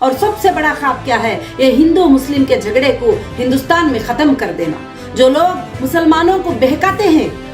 और सबसे बड़ा ख्वाब क्या है? ये हिंदू मुस्लिम के झगड़े को हिंदुस्तान में खत्म कर देना। जो लोग मुसलमानों को बहकाते हैं,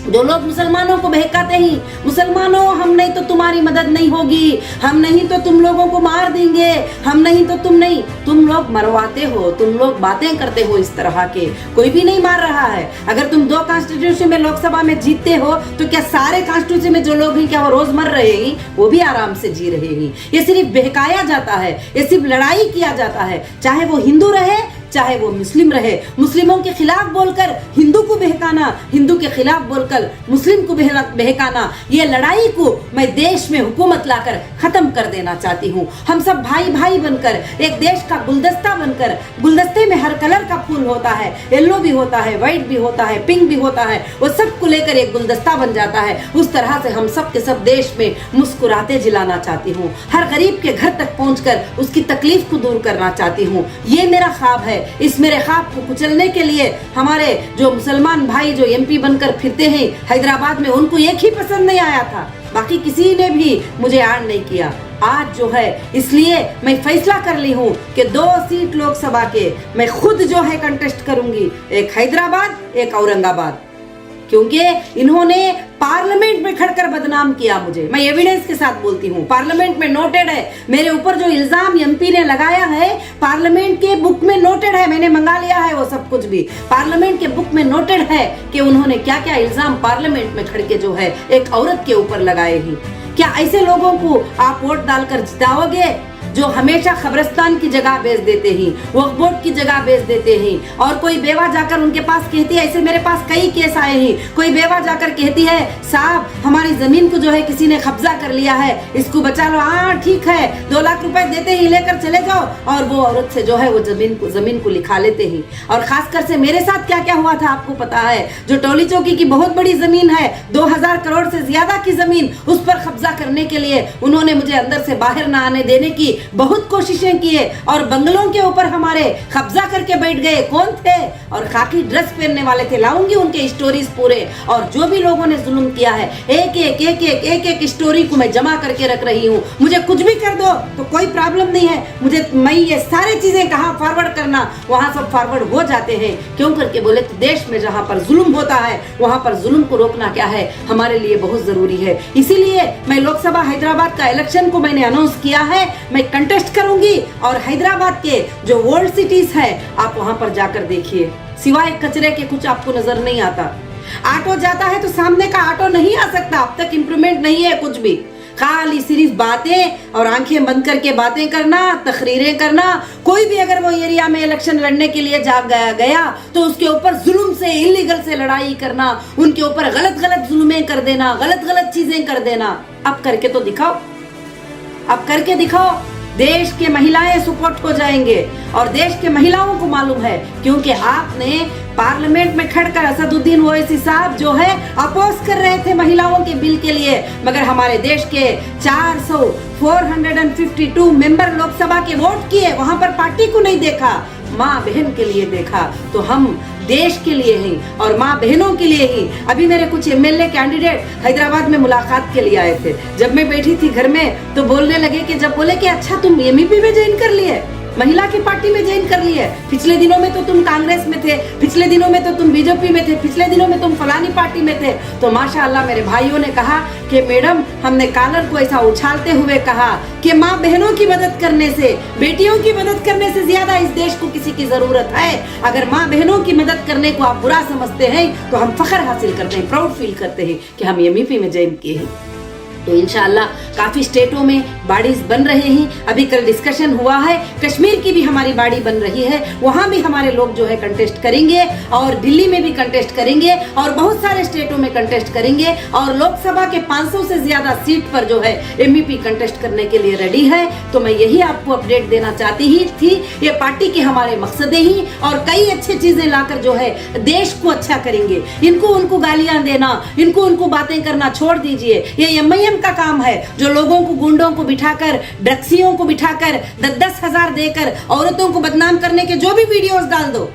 जो लोग मुसलमानों को बहकाते हैं, मुसलमानों हम नहीं तो तुम्हारी मदद नहीं होगी, हम नहीं तो तुम लोगों को मार देंगे, हम नहीं तो तुम नहीं, तुम लोग मरवाते हो, तुम लोग बातें करते हो इस तरह के। कोई भी नहीं मार रहा है। अगर तुम 2 कॉन्स्टिट्यूशन में लोकसभा में जीतते हो तो क्या सारे कॉन्स्टिट्यूशन में जो लोग हैं क्या वो रोज मर रहे हैं? वो भी आराम से जी रहे हैं। ये सिर्फ बहकाया जाता है, ये सिर्फ लड़ाई किया जाता है, चाहे वो हिंदू रहे चाहे वो मुस्लिम रहे। मुस्लिमों के खिलाफ बोलकर हिंदू को बहकाना, हिंदू के खिलाफ बोलकर मुस्लिम को बहकाना, ये लड़ाई को मैं देश में हुकूमत लाकर खत्म कर देना चाहती हूँ। हम सब भाई भाई बनकर एक देश का गुलदस्ता बनकर, गुलदस्ते में हर कलर का फूल होता है, येलो भी होता है, व्हाइट भी होता है, पिंक भी होता है, वो सबको लेकर एक गुलदस्ता बन जाता है। उस तरह से हम सब के सब देश में मुस्कुराते जिलाना चाहती हूँ। हर गरीब के घर तक पहुंचकर उसकी तकलीफ को दूर करना चाहती हूँ। ये मेरा ख्वाब है। इस मेरे ख्वाब को कुचलने के लिए हमारे जो मुसलमान भाई जो एमपी बनकर फिरते हैं हैदराबाद में, उनको एक ही पसंद नहीं आया था, बाकी किसी ने भी मुझे आड़ नहीं किया। आज जो है इसलिए मैं फैसला कर ली हूँ कि 2 सीट लोकसभा के मैं खुद जो है कंटेस्ट करूंगी, एक हैदराबाद एक औरंगाबाद, क्योंकि इन्होंने पार्लियामेंट में खड़कर बदनाम किया मुझे। मैं एविडेंस के साथ बोलती हूँ, पार्लियामेंट में नोटेड है मेरे ऊपर जो इल्जाम एमपी ने लगाया है, पार्लियामेंट के बुक में नोटेड है, मैंने मंगा लिया है वो सब कुछ भी पार्लियामेंट के बुक में नोटेड है कि उन्होंने क्या क्या इल्जाम पार्लियामेंट में खड़के जो है एक औरत के ऊपर लगाए ही। क्या ऐसे लोगों को आप वोट डालकर जिताओगे जो हमेशा खबरस्तान की जगह बेच देते हैं, वक्फ बोर्ड की जगह बेच देते हैं? और कोई बेवा जाकर उनके पास कहती है, ऐसे मेरे पास कई केस आए हैं, कोई बेवा जाकर कहती है साहब हमारी जमीन को जो है किसी ने कब्जा कर लिया है, इसको बचा लो। हाँ ठीक है, 2 लाख रुपए देते ही लेकर चले जाओ, और वो औरत से जो है वो जमीन को लिखा लेते हैं। और खासकर से मेरे साथ क्या क्या हुआ था आपको पता है? जो टोली चौकी की बहुत बड़ी जमीन है, 2000 करोड़ से ज्यादा की जमीन, उस पर कब्जा करने के लिए उन्होंने मुझे अंदर से बाहर ना आने देने की बहुत कोशिशें किए, और बंगलों के ऊपर हमारे कब्जा करके बैठ गए। कौन थे? और खाकी ड्रेस पहनने वाले थे। लाऊंगी उनके स्टोरीज पूरे, और जो भी लोगों ने जुल्म किया है एक स्टोरी को मैं जमा करके रख रही हूँ। मुझे कुछ भी कर दो तो कोई प्रॉब्लम नहीं है मुझे, मैं ये सारी चीजें कहाँ फॉरवर्ड करना, वहां सब फॉरवर्ड हो जाते हैं। क्यों करके बोले तो देश में जहां पर जुल्म होता है वहां पर जुल्म को रोकना क्या है हमारे लिए बहुत जरूरी है। इसीलिए मैं लोकसभा हैदराबाद का इलेक्शन को मैंने अनाउंस किया है, मैं कंटेस्ट करूंगी, और हैदराबाद के जो वर्ल्ड सिटीज है आप वहां पर जाकर देखिए, सिवाय कचरे के कुछ आपको नजर नहीं आता। ऑटो जाता है तो सामने का ऑटो नहीं आ सकता, अब तक इंप्रूवमेंट नहीं है कुछ भी, खाली सिर्फ बातें और आंखें बंद करके बातें करना, तकरीरें करना। कोई भी अगर वो एरिया में इलेक्शन लड़ने के लिए जा गया तो उसके ऊपर जुल्म से, इलीगल से लड़ाई करना, उनके ऊपर गलत जुल्में कर देना, गलत चीजें कर देना। अब करके तो दिखाओ, अब करके दिखाओ। देश के महिलाएं सपोर्ट हो जाएंगे, और देश के महिलाओं को मालूम है, क्योंकि आपने पार्लियामेंट में खड़कर असदुद्दीन ओवैसी साहब जो है अपोज कर रहे थे महिलाओं के बिल के लिए, मगर हमारे देश के 452 मेंबर लोकसभा के वोट किए, वहां पर पार्टी को नहीं देखा, माँ बहन के लिए देखा। तो हम देश के लिए ही और माँ बहनों के लिए ही। अभी मेरे कुछ एमएलए कैंडिडेट हैदराबाद में मुलाकात के लिए आए थे, जब मैं बैठी थी घर में तो बोलने लगे कि जब बोले कि अच्छा तुम एमईपी में ज्वाइन कर लिए, महिला की पार्टी में ज्वाइन कर लिए, पिछले दिनों में तो तुम कांग्रेस में थे, पिछले दिनों में तो तुम बीजेपी में थे, पिछले दिनों में तुम फलानी पार्टी में थे। तो माशाअल्लाह मेरे भाइयों ने कहा कि मैडम हमने कॉलर को ऐसा उछालते हुए कहा कि माँ बहनों की मदद करने से, बेटियों की मदद करने से ज्यादा इस देश को किसी की जरूरत है। अगर माँ बहनों की मदद करने को आप बुरा समझते हैं तो हम फख्र हासिल करते हैं, प्राउड फील करते हैं कि हम एमईपी में ज्वाइन किए हैं। तो इंशाअल्लाह काफी स्टेटों में बॉडीज बन रहे हैं। अभी कल डिस्कशन हुआ है, कश्मीर की भी हमारी बॉडी बन रही है, वहां भी हमारे लोग जो है कंटेस्ट करेंगे, और दिल्ली में भी कंटेस्ट करेंगे, और बहुत सारे स्टेटों में कंटेस्ट करेंगे, और लोकसभा के 500 से ज्यादा सीट पर जो है एमईपी कंटेस्ट करने के लिए रेडी है। तो मैं यही आपको अपडेट देना चाहती ही थी। ये पार्टी के हमारे मकसदे ही, और कई अच्छी चीजें लाकर जो है देश को अच्छा करेंगे। इनको उनको गालियां देना, इनको उनको बातें करना छोड़ दीजिए। ये एमआईएम का काम है जो लोगों को, गुंडों को बिठाकर, ड्रग्सियों को बिठाकर 10-10 हजार देकर औरतों को बदनाम करने के जो भी वीडियोस डाल दो,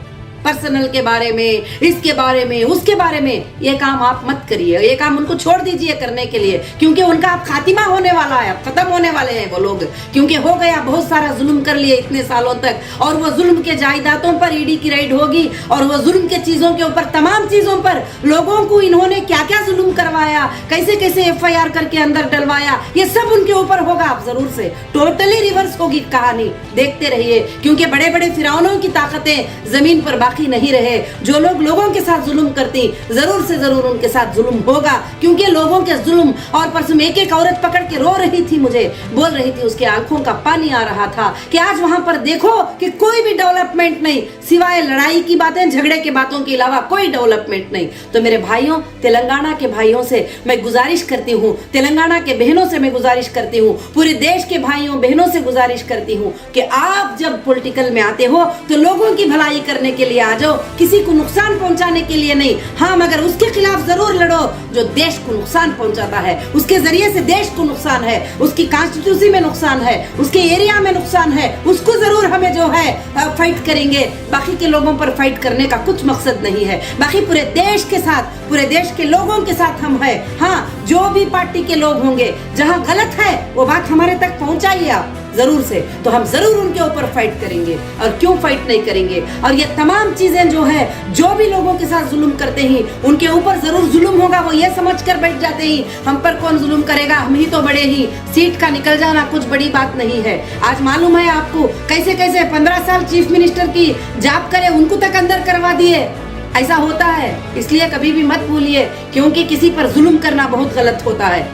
पर्सनल के बारे में, इसके बारे में, उसके बारे में। ये काम आप मत करिए, ये काम उनको छोड़ दीजिए करने के लिए, क्योंकि उनका अब खातिमा होने वाला है, खत्म होने वाले हैं वो लोग, क्योंकि हो गया, बहुत सारा जुल्म कर लिए इतने सालों तक। और वो जुल्म के जायदादों पर ईडी की रेड होगी, और वो जुल्म के चीजों के ऊपर, तमाम चीजों पर लोगों को इन्होंने क्या क्या जुल्म करवाया, कैसे कैसे एफआईआर करके अंदर डलवाया, ये सब उनके ऊपर होगा। आप जरूर से टोटली रिवर्स होगी कहानी, देखते रहिए, क्योंकि बड़े बड़े फिरौनों की ताकतें जमीन पर बाकी नहीं रहे। जो लोग लोगों के साथ जुल्म करती, जरूर से जरूर उनके साथ जुल्म होगा, क्योंकि लोगों के जुल्म। और परसों एक एक औरत पकड़ के रो रही थी, मुझे बोल रही थी, उसके आंखों का पानी आ रहा था कि आज वहां पर देखो कि कोई भी डेवलपमेंट नहीं, सिवाय लड़ाई की बातें, झगड़े की बातों के अलावा कोई डेवलपमेंट नहीं। तो मेरे भाइयों, तेलंगाना के भाइयों से मैं गुजारिश करती हूँ, तेलंगाना के बहनों से मैं गुजारिश करती हूँ, पूरे देश के भाइयों बहनों से गुजारिश करती हूँ कि आप जब पॉलिटिकल में आते हो तो लोगों की भलाई करने के लिए आ जाओ, किसी को नुकसान पहुंचाने के लिए नहीं। हाँ, मगर उसके खिलाफ जरूर लड़ो जो देश को नुकसान पहुंचाता है, उसके जरिए से देश को नुकसान है, उसकी कॉन्स्टिट्यूंसी में नुकसान है, उसके एरिया में नुकसान है, उसको जरूर हमें जो है फाइट करेंगे। बाकी के लोगों पर फाइट करने का कुछ मकसद नहीं है। बाकी पूरे देश के साथ, पूरे देश के लोगों के साथ हम हैं। हाँ, जो भी पार्टी के लोग होंगे, जहां गलत है वो बात हमारे तक पहुंचाइए आप जरूर से, तो हम जरूर उनके ऊपर फाइट करेंगे। और क्यों फाइट नहीं करेंगे? और ये तमाम चीजें जो है, जो भी लोगों के साथ जुल्म करते हैं उनके ऊपर जरूर जुल्म होगा। वो ये समझ कर बैठ जाते हैं हम पर कौन जुल्म करेगा, हम ही तो बड़े ही, सीट का निकल जाना कुछ बड़ी बात नहीं है। आज मालूम है आपको कैसे कैसे 15 साल चीफ मिनिस्टर की जॉब करे, उनको तक अंदर करवा दिए। ऐसा होता है, इसलिए कभी भी मत भूलिए, क्योंकि किसी पर जुल्म करना बहुत गलत होता है,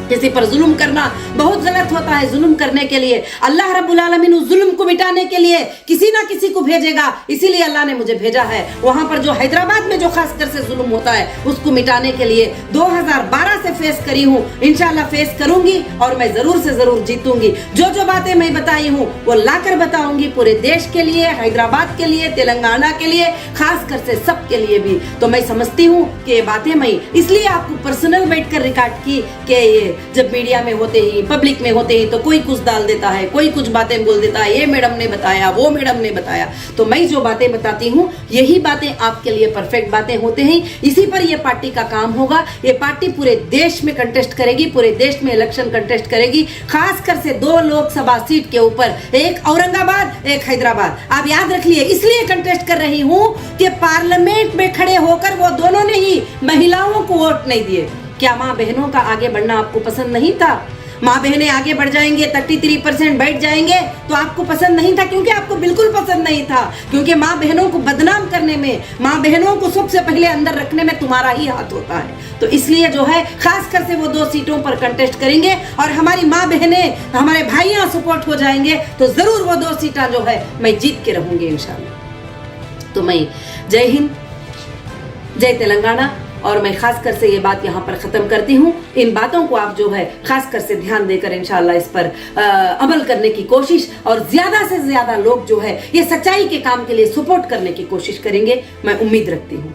किसी पर जुल्म करना बहुत गलत होता है। जुल्म करने के लिए अल्लाह रब्बुल आलमीन उस जुल्म को मिटाने के लिए किसी ना किसी को भेजेगा, इसीलिए अल्लाह ने मुझे भेजा है वहां पर जो हैदराबाद में जो खासकर से जुल्म होता है उसको मिटाने के लिए। 2012 से फेस करी हूँ, इंशाल्लाह फेस करूंगी और मैं जरूर से जरूर जीतूंगी। जो जो बातें मैं बताई हूँ वो लाकर बताऊंगी पूरे देश के लिए, हैदराबाद के लिए, तेलंगाना के लिए, खासकर से सबके लिए भी। तो मैं समझती हूँ कि ये बातें मैं इसलिए आपको पर्सनल बैठकर रिकॉर्ड की कि ये जब मीडिया में होते ही, पब्लिक में होते ही तो कोई कुछ डाल देता है, कोई कुछ बातें बोल देता है, ये मैडम ने बताया, वो मैडम ने बताया। तो मैं जो बातें बताती हूँ यही बातें आपके लिए परफेक्ट बातें होते हैं। इसी पर ये पार्टी का काम होगा। ये पार्टी पूरे देश में कंटेस्ट करेगी, पूरे देश में इलेक्शन कंटेस्ट करेगी, खासकर से 2 लोकसभा सीट के ऊपर, एक औरंगाबाद, एक हैदराबाद। आप याद रख लिए, इसलिए कंटेस्ट कर रही हूँ कि पार्लियामेंट में खड़े होकर वो दोनों ने ही महिलाओं को वोट नहीं दिए। क्या माँ बहनों का आगे बढ़ना आपको पसंद नहीं था? माँ बहनें आगे बढ़ जाएंगे, 33% बैठ जाएंगे तो आपको पसंद नहीं था, क्योंकि आपको बिल्कुल पसंद नहीं था, क्योंकि माँ बहनों को बदनाम करने में, माँ बहनों को सबसे पहले अंदर रखने में तुम्हारा ही हाथ होता है। तो इसलिए जो है खासकर से वो 2 सीटों पर कंटेस्ट करेंगे और हमारी माँ बहनें, हमारे भाइयाँ सपोर्ट हो जाएंगे तो जरूर वो 2 सीटें जो है मैं जीत के रहूंगी इंशाल्लाह। तो मैं जय हिंद, जय तेलंगाना। और मैं खासकर से ये बात यहाँ पर ख़त्म करती हूँ। इन बातों को आप जो है खासकर से ध्यान देकर इंशाल्लाह इस पर अमल करने की कोशिश, और ज़्यादा से ज़्यादा लोग जो है ये सच्चाई के काम के लिए सपोर्ट करने की कोशिश करेंगे, मैं उम्मीद रखती हूँ।